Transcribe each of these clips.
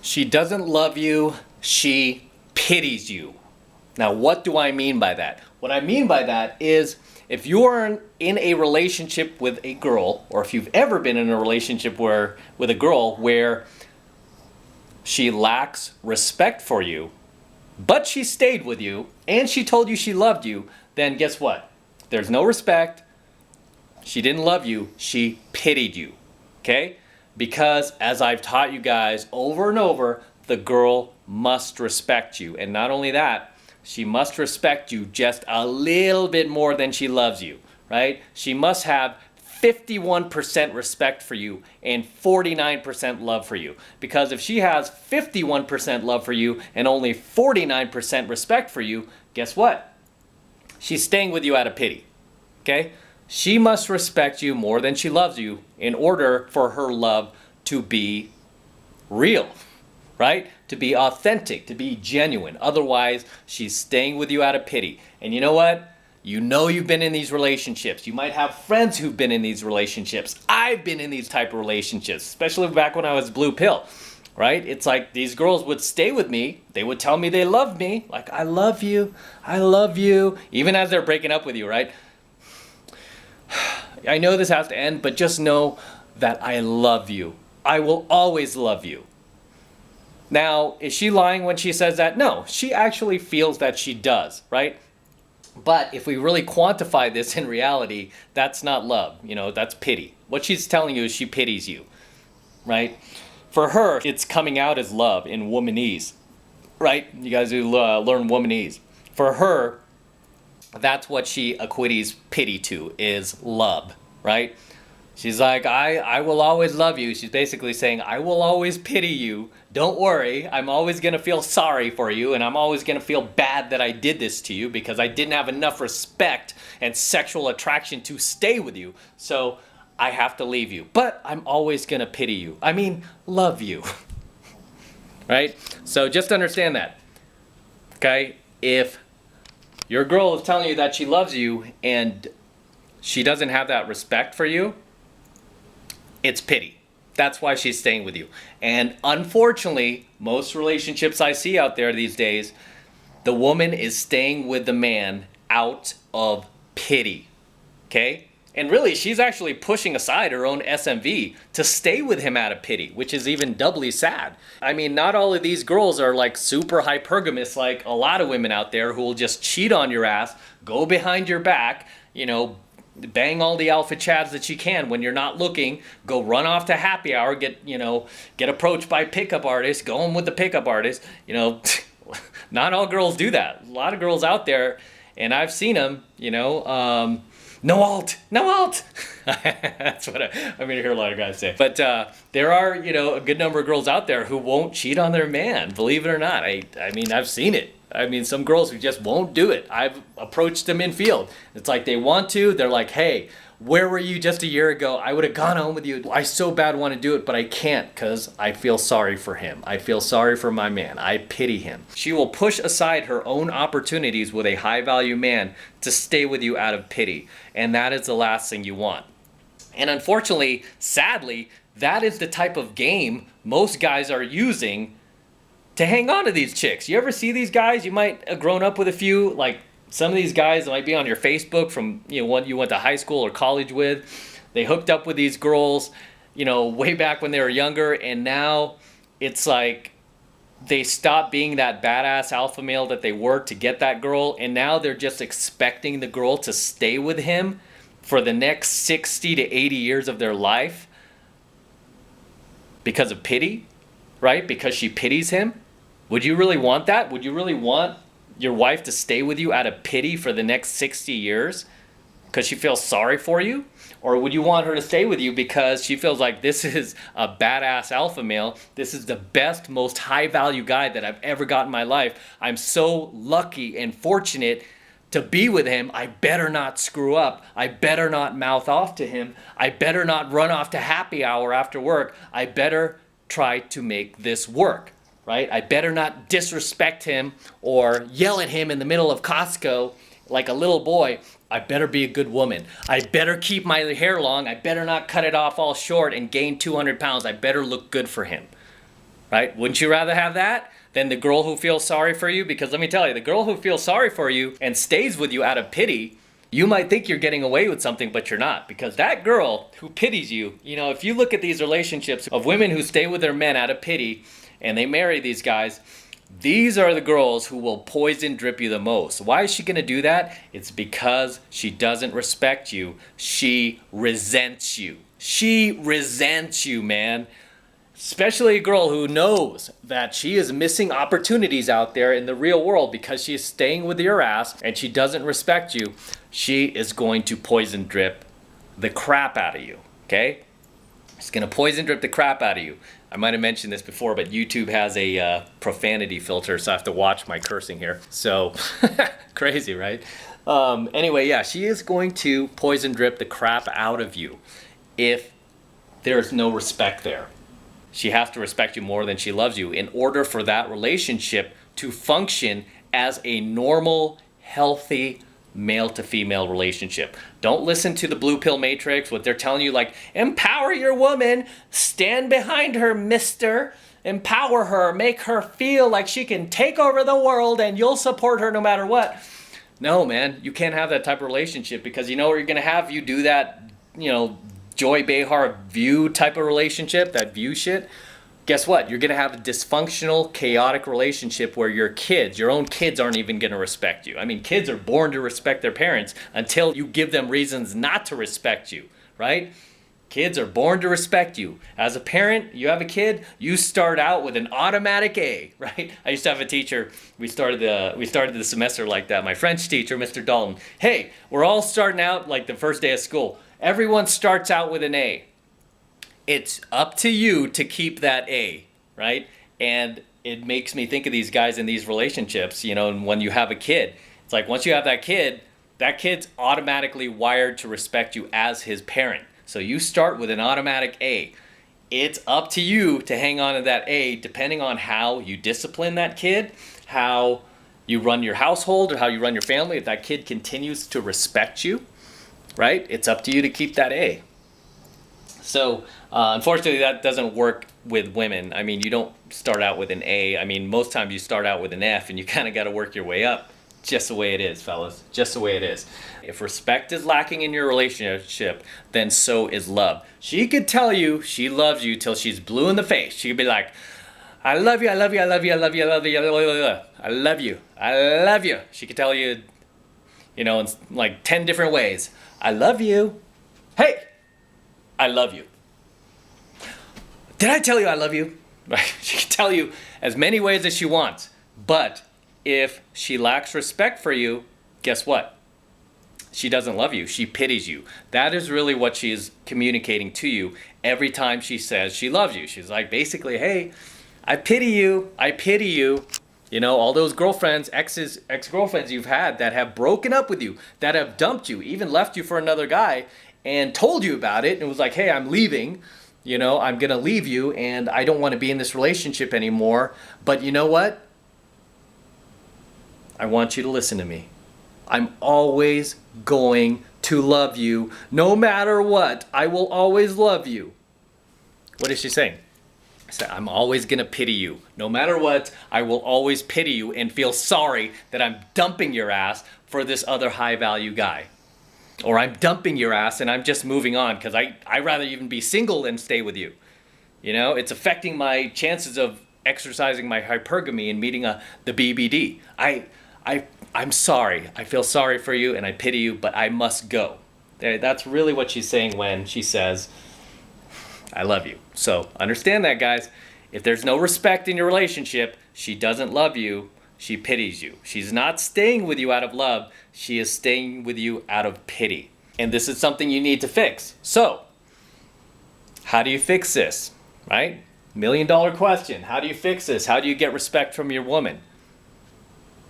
She doesn't love you, she pities you. Now, what do I mean by that? What I mean by that is if you are in a relationship with a girl, or if you've ever been in a relationship with a girl where she lacks respect for you, but she stayed with you and she told you she loved you, then guess what? There's no respect. She didn't love you, she pitied you. Okay? Because as I've taught you guys over and over, the girl must respect you. And not only that, she must respect you just a little bit more than she loves you, right? She must have 51% respect for you and 49% love for you. Because if she has 51% love for you and only 49% respect for you, guess what? She's staying with you out of pity, okay? She must respect you more than she loves you in order for her love to be real, right? To be authentic, to be genuine. Otherwise, she's staying with you out of pity. And you know what? You know you've been in these relationships. You might have friends who've been in these relationships. I've been in these type of relationships, especially back when I was blue pill, right? It's like these girls would stay with me. They would tell me they loved me. Like, I love you. I love you. Even as they're breaking up with you, right? I know this has to end, but just know that I love you. I will always love you. Now, is she lying when she says that? No, she actually feels that she does, right? But if we really quantify this in reality, that's not love. You know, that's pity. What she's telling you is she pities you, right? For her, it's coming out as love in womanese, right? You guys who learn womanese. For her, that's what she equities pity to, is love, right? She's like, I will always love you. She's basically saying, I will always pity you. Don't worry. I'm always going to feel sorry for you. And I'm always going to feel bad that I did this to you because I didn't have enough respect and sexual attraction to stay with you. So I have to leave you. But I'm always going to pity you. I mean, love you. Right? So just understand that. Okay? If your girl is telling you that she loves you and she doesn't have that respect for you, it's pity. That's why she's staying with you. And unfortunately, most relationships I see out there these days, the woman is staying with the man out of pity. Okay? And really, she's actually pushing aside her own SMV to stay with him out of pity, which is even doubly sad. I mean, not all of these girls are like super hypergamous like a lot of women out there who will just cheat on your ass, go behind your back, you know, bang all the alpha chads that you can when you're not looking, go run off to happy hour, get approached by pickup artists, go in with the pickup artist. You know, not all girls do that. A lot of girls out there, and I've seen them, no alt. That's what I'm going to hear a lot of guys say. But there are, a good number of girls out there who won't cheat on their man, believe it or not. I mean, I've seen it. I mean, some girls who just won't do it. I've approached them in field. It's like they want to. They're like, hey, where were you just a year ago? I would have gone home with you. I so bad want to do it, but I can't because I feel sorry for him. I feel sorry for my man. I pity him. She will push aside her own opportunities with a high-value man to stay with you out of pity. And that is the last thing you want. And unfortunately, sadly, that is the type of game most guys are using to hang on to these chicks. You ever see these guys? You might have grown up with a few, like some of these guys might be on your Facebook from, one you went to high school or college with. They hooked up with these girls, way back when they were younger, and now it's like they stopped being that badass alpha male that they were to get that girl, and now they're just expecting the girl to stay with him for the next 60 to 80 years of their life because of pity, right? Because she pities him. Would you really want that? Would you really want your wife to stay with you out of pity for the next 60 years because she feels sorry for you? Or would you want her to stay with you because she feels like this is a badass alpha male, this is the best, most high-value guy that I've ever got in my life. I'm so lucky and fortunate to be with him. I better not screw up. I better not mouth off to him. I better not run off to happy hour after work. I better try to make this work. Right? I better not disrespect him or yell at him in the middle of Costco like a little boy. I better be a good woman. I better keep my hair long. I better not cut it off all short and gain 200 pounds. I better look good for him. right? Wouldn't you rather have that than the girl who feels sorry for you? Because let me tell you, the girl who feels sorry for you and stays with you out of pity, you might think you're getting away with something, but you're not. Because that girl who pities you, if you look at these relationships of women who stay with their men out of pity and they marry these guys, these are the girls who will poison drip you the most. Why is she going to do that? It's because she doesn't respect you. She resents you. She resents you, man. Especially a girl who knows that she is missing opportunities out there in the real world because she is staying with your ass and she doesn't respect you. She is going to poison drip the crap out of you, okay? She's going to poison drip the crap out of you. I might have mentioned this before, but YouTube has a profanity filter, so I have to watch my cursing here. So, crazy, right? Anyway, yeah, she is going to poison drip the crap out of you if there's no respect there. She has to respect you more than she loves you in order for that relationship to function as a normal, healthy male to female relationship. Don't listen to the blue pill matrix, what they're telling you, like, empower your woman, stand behind her, mister, empower her, make her feel like she can take over the world and you'll support her no matter what. No, man, you can't have that type of relationship because you know what you're going to have? You do that, Joy Behar View type of relationship, that View shit. Guess what? You're going to have a dysfunctional, chaotic relationship where your own kids aren't even going to respect you. I mean, kids are born to respect their parents until you give them reasons not to respect you, right? Kids are born to respect you. As a parent, you have a kid, you start out with an automatic A, right? I used to have a teacher, we started the semester like that. My French teacher, Mr. Dalton. Hey, we're all starting out like the first day of school. Everyone starts out with an A. It's up to you to keep that A, right? And it makes me think of these guys in these relationships, and when you have a kid, it's like once you have that kid's automatically wired to respect you as his parent. So you start with an automatic A. It's up to you to hang on to that A depending on how you discipline that kid, how you run your household, or how you run your family. If that kid continues to respect you, right? It's up to you to keep that A. So, unfortunately, that doesn't work with women. I mean, you don't start out with an A. I mean, most times you start out with an F, and you kind of got to work your way up. Just the way it is, fellas. Just the way it is. If respect is lacking in your relationship, then so is love. She could tell you she loves you till she's blue in the face. She could be like, I love you, I love you, I love you, I love you, I love you, I love you, I love you. She could tell you, in like 10 different ways. I love you. Hey, I love you. Did I tell you I love you? Right? She can tell you as many ways as she wants. But if she lacks respect for you, guess what? She doesn't love you. She pities you. That is really what she is communicating to you every time she says she loves you. She's like, basically, hey, I pity you. I pity you. All those girlfriends, ex-girlfriends you've had that have broken up with you, that have dumped you, even left you for another guy, and told you about it, and was like, hey, I'm leaving, I'm going to leave you, and I don't want to be in this relationship anymore, but you know what? I want you to listen to me. I'm always going to love you, no matter what. I will always love you. What is she saying? She said, I'm always going to pity you. No matter what, I will always pity you and feel sorry that I'm dumping your ass for this other high-value guy. Or I'm dumping your ass and I'm just moving on because I'd rather even be single than stay with you. It's affecting my chances of exercising my hypergamy and meeting the BBD. I'm sorry. I feel sorry for you and I pity you, but I must go. That's really what she's saying when she says, I love you. So understand that, guys. If there's no respect in your relationship, she doesn't love you. She pities you. She's not staying with you out of love. She is staying with you out of pity. And this is something you need to fix. So, how do you fix this? Right? $1 million question. How do you fix this? How do you get respect from your woman?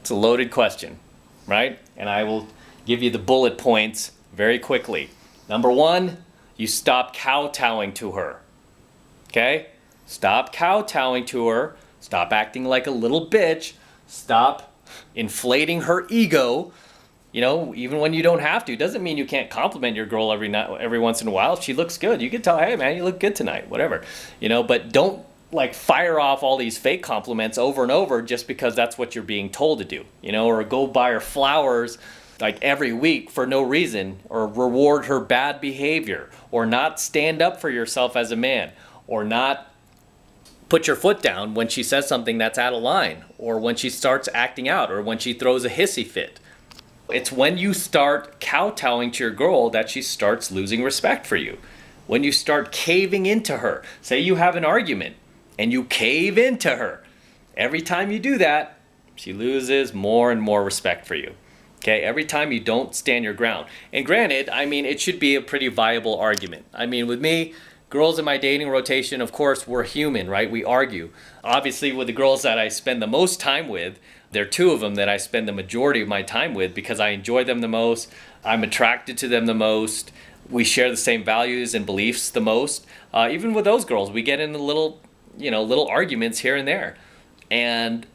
It's a loaded question, right? And I will give you the bullet points very quickly. Number 1, you stop kowtowing to her. Okay? Stop kowtowing to her. Stop acting like a little bitch. Stop inflating her ego, even when you don't have to. It doesn't mean you can't compliment your girl every once in a while. If she looks good, you can tell, hey man, you look good tonight, whatever. But don't like fire off all these fake compliments over and over just because that's what you're being told to do, you know, or go buy her flowers like every week for no reason, or reward her bad behavior, or not stand up for yourself as a man, or not put your foot down when she says something that's out of line, or when she starts acting out, or when she throws a hissy fit. It's when you start kowtowing to your girl that she starts losing respect for you. When you start caving into her. Say you have an argument and you cave into her. Every time you do that, she loses more and more respect for you. Okay, every time you don't stand your ground. And granted, I mean, it should be a pretty viable argument. I mean, with me, girls in my dating rotation, of course, we're human, right? We argue. Obviously, with the girls that I spend the most time with, there are two of them that I spend the majority of my time with because I enjoy them the most. I'm attracted to them the most. We share the same values and beliefs the most. Even with those girls, we get into little arguments here and there. And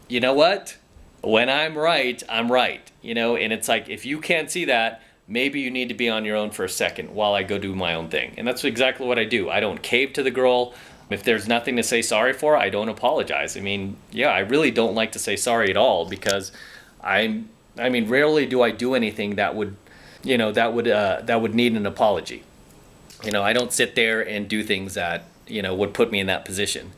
you know what? When I'm right, I'm right. You know, and it's like, if you can't see that, maybe you need to be on your own for a second while I go do my own thing. And that's exactly what I do. I don't cave to the girl. If there's nothing to say sorry for, I don't apologize. I mean, yeah, I really don't like to say sorry at all because rarely do I do anything that would need an apology. You know, I don't sit there and do things that, would put me in that position.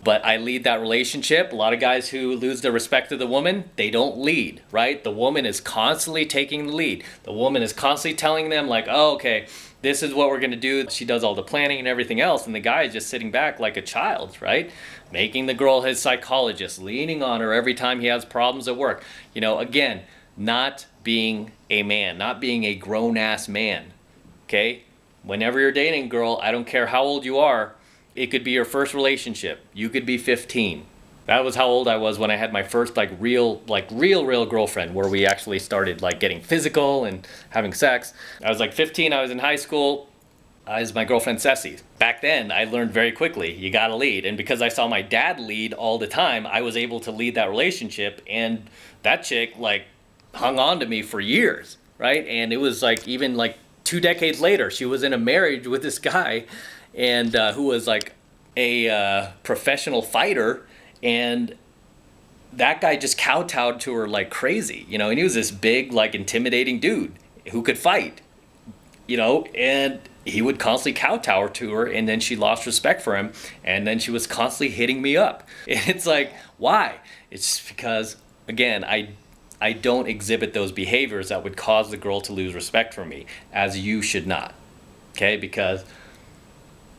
But I lead that relationship. A lot of guys who lose the respect of the woman, they don't lead, right? The woman is constantly taking the lead. The woman is constantly telling them like, oh, okay, this is what we're going to do. She does all the planning and everything else. And the guy is just sitting back like a child, right? Making the girl his psychologist, leaning on her every time he has problems at work. You know, again, not being a man, not being a grown-ass man, okay? Whenever you're dating a girl, I don't care how old you are, it could be your first relationship. You could be 15. That was how old I was when I had my first real girlfriend, where we actually started getting physical and having sex. I was 15, I was in high school. I was my girlfriend Ceci. Back then, I learned very quickly, you gotta lead. And because I saw my dad lead all the time, I was able to lead that relationship. And that chick hung on to me for years, right? And it was even 2 decades later, she was in a marriage with this guy and who was a professional fighter, and that guy just kowtowed to her like crazy, and he was this big intimidating dude who could fight, and he would constantly kowtow to her, and then she lost respect for him, and then she was constantly hitting me up. And it's why? It's just because, again, I don't exhibit those behaviors that would cause the girl to lose respect for me, as you should not, okay? Because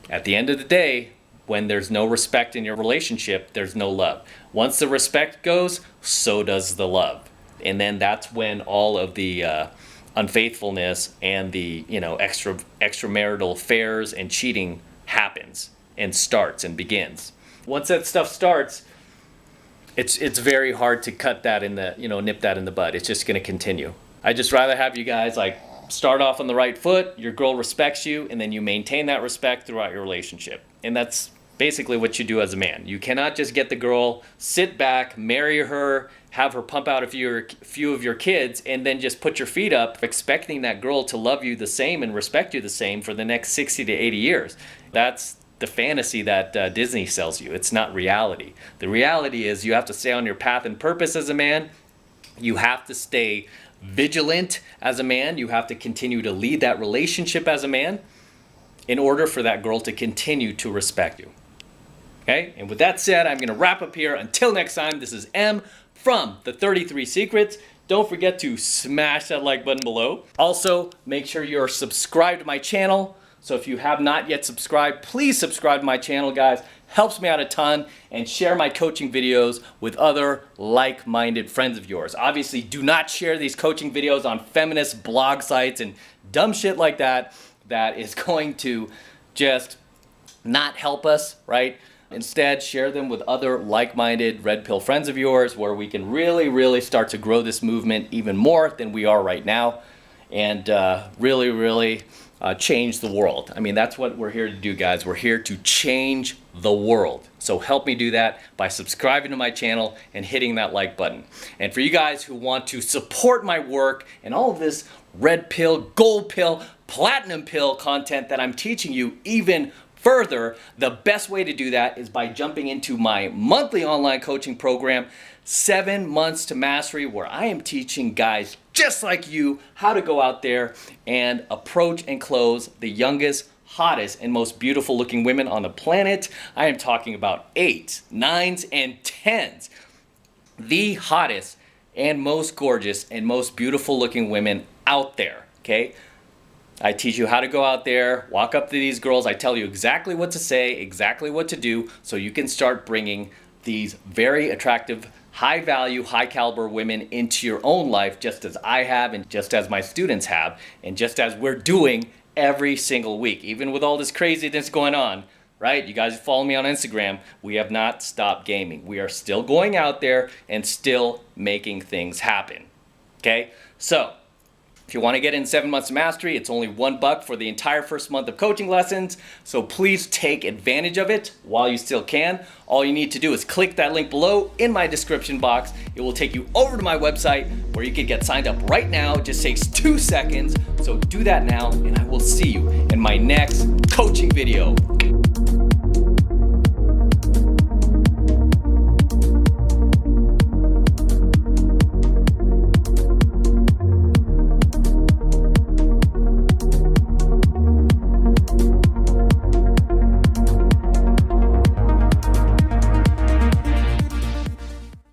at the end of the day, when there's no respect in your relationship, there's no love. Once the respect goes, so does the love. And then that's when all of the unfaithfulness and the extramarital affairs and cheating happens and starts and begins. Once that stuff starts, it's very hard to cut that in the nip that in the bud. It's just going to continue. I just rather have you guys start off on the right foot, your girl respects you, and then you maintain that respect throughout your relationship. And that's basically what you do as a man. You cannot just get the girl, sit back, marry her, have her pump out a few of your kids, and then just put your feet up expecting that girl to love you the same and respect you the same for the next 60 to 80 years. That's the fantasy that Disney sells you. It's not reality. The reality is you have to stay on your path and purpose as a man. You have to stay vigilant as a man. You have to continue to lead that relationship as a man in order for that girl to continue to respect you. Okay? And with that said, I'm going to wrap up here. Until next time, this is M from the 33 Secrets. Don't forget to smash that like button below. Also, make sure you're subscribed to my channel. So if you have not yet subscribed, please subscribe to my channel, guys. Helps me out a ton. And share my coaching videos with other like-minded friends of yours. Obviously, do not share these coaching videos on feminist blog sites and dumb shit like that. That is going to just not help us, right? Instead, share them with other like-minded red pill friends of yours where we can really, really start to grow this movement even more than we are right now, and really change the world. I mean, that's what we're here to do, guys. We're here to change the world. So help me do that by subscribing to my channel and hitting that like button. And for you guys who want to support my work and all of this red pill, gold pill, platinum pill content that I'm teaching you even further, the best way to do that is by jumping into my monthly online coaching program, 7 Months to Mastery, where I am teaching guys just like you how to go out there and approach and close the youngest, hottest, and most beautiful looking women on the planet. I am talking about 8s, 9s, and 10s. The hottest and most gorgeous and most beautiful looking women out there, okay? I teach you how to go out there, walk up to these girls. I tell you exactly what to say, exactly what to do, so you can start bringing these very attractive, high value, high caliber women into your own life, just as I have and just as my students have, and just as we're doing every single week. Even with all this craziness going on, right? You guys follow me on Instagram. We have not stopped gaming. We are still going out there and still making things happen, okay? So, if you want to get in 7 Months to Mastery, it's only $1 for the entire first month of coaching lessons. So please take advantage of it while you still can. All you need to do is click that link below in my description box. It will take you over to my website where you can get signed up right now. It just takes 2 seconds. So do that now, and I will see you in my next coaching video.